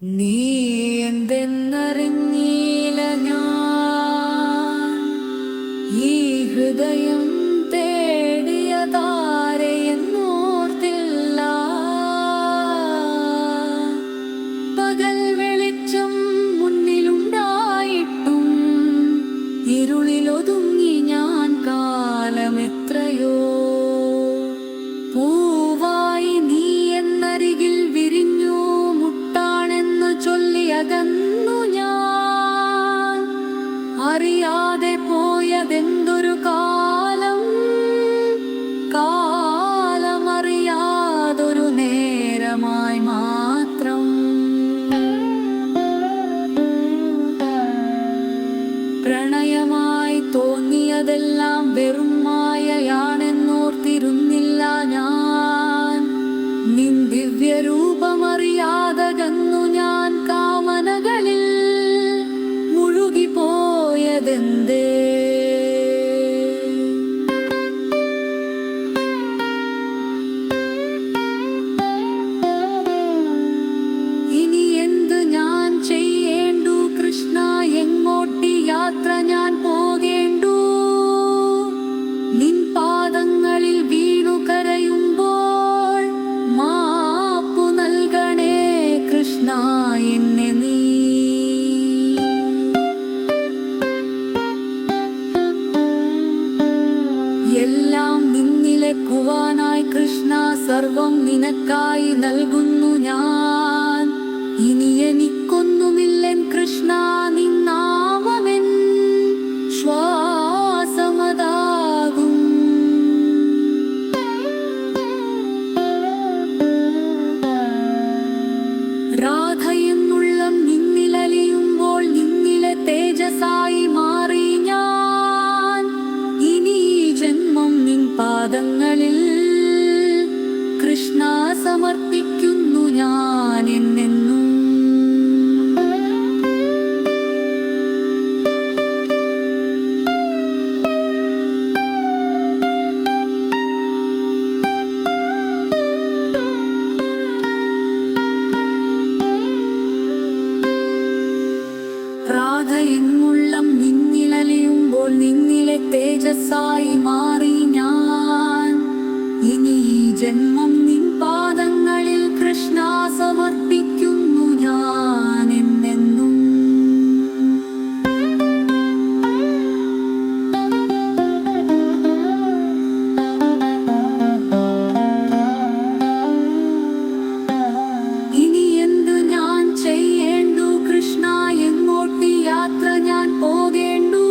നീ എന്തെന്നറിഞ്ഞില്ല ഞാൻ ഈ ഹൃദയം തേടിയതാരെയെന്നോർത്തില്ല. പകൽ വെളിച്ചം മുന്നിലുണ്ടായിട്ടും ഇരുളിലൊതുങ്ങി ഞാൻ കാലമെത്രയോ. പൂവായി നീ എന്നരികിൽ വിരിഞ്ഞു മുട്ടാണെന്നു ചൊല്ലിയകന്നു ഞാൻ. അറിയാതെ പോയതെന്തൊരു കാലം, കാലമറിയാതൊരു നേരമായി മാത്രം. പ്രണയമായി തോന്നിയതെല്ലാം വെറും മായയാണെന്നോർത്തിരുന്നില്ല ഞാൻ. നിൻ ദിവ്യരൂപമറിയാതകന്നു ഞാൻ കാമനകളിൽ മുഴുകിപ്പോയതെന്തേ. ഇനി എന്ത് ഞാൻ ചെയ്യേണ്ടു കൃഷ്ണ, എങ്ങോട്ടി യാത്ര ഞാൻ പോകേണ്ടു. നിൻ പാദങ്ങളിൽ വീണു കരയുമ്പോൾ മാപ്പു നൽകണേ കൃഷ്ണ എന്നെ നീ. എല്ലാം നിന്നിലെക്കുവാനായി കൃഷ്ണ, സർവം നിനക്കായി നൽകുന്നു ഞാൻ. ഇനി എനിക്കൊന്നുമില്ലെൻ കൃഷ്ണ, നിൻ നാമമെൻ ശ്വാസമതാകും. രാധയെന്നുള്ളം നിന്നിലലിയുമ്പോൾ നിന്നിലെ തേജസായി മാറി ഞാൻ. ഇനി ഈ ജന്മം നിൻ പാദങ്ങളിൽ കൃഷ്ണ സമർപ്പിക്കുന്നു ഞാൻ എന്നെന്നും. രാധയെന്നുള്ളം നിന്നിലലിയുമ്പോൾ നിന്നിലെ തേജസ്സായി മാറി ഞാൻ. ഇനി ഈ ജന്മം നിൻ പാദങ്ങളിൽ കൃഷ്ണ സമർപ്പിക്കുന്നു ഞാൻ എന്നെന്നും. ഇനി എന്തു ഞാൻ ചെയ്യേണ്ടു കൃഷ്ണ, എങ്ങോട്ടി യാത്ര ഞാൻ പോകേണ്ടു.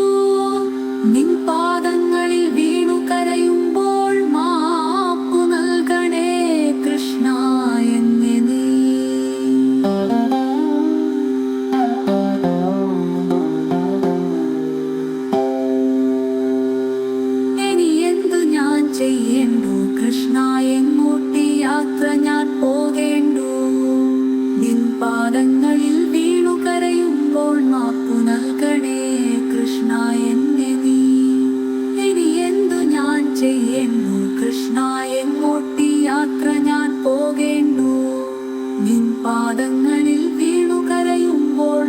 നിൻ പാദങ്ങളിൽ വീണു കരയുമ്പോൾ മാപ്പു നൽകണേ കൃഷ്ണ എന്നെ നീ. ഇനി എന്തു ഞാൻ ചെയ്യേണ്ടു കൃഷ്ണ, എങ്ങോട്ടി യാത്ര ഞാൻ പോകേണ്ടു. നിൻ പാദങ്ങളിൽ വീണു കരയുമ്പോൾ മാപ്പു നൽകണേ കൃഷ്ണ എന്നെ നീ. ഇനി എന്തു ഞാൻ ചെയ്യേണ്ടു കൃഷ്ണ, എങ്ങോട്ടി യാത്ര ഞാൻ പോകേണ്ടു. നിൻ പാദങ്ങളിൽ വീണു കരയുമ്പോൾ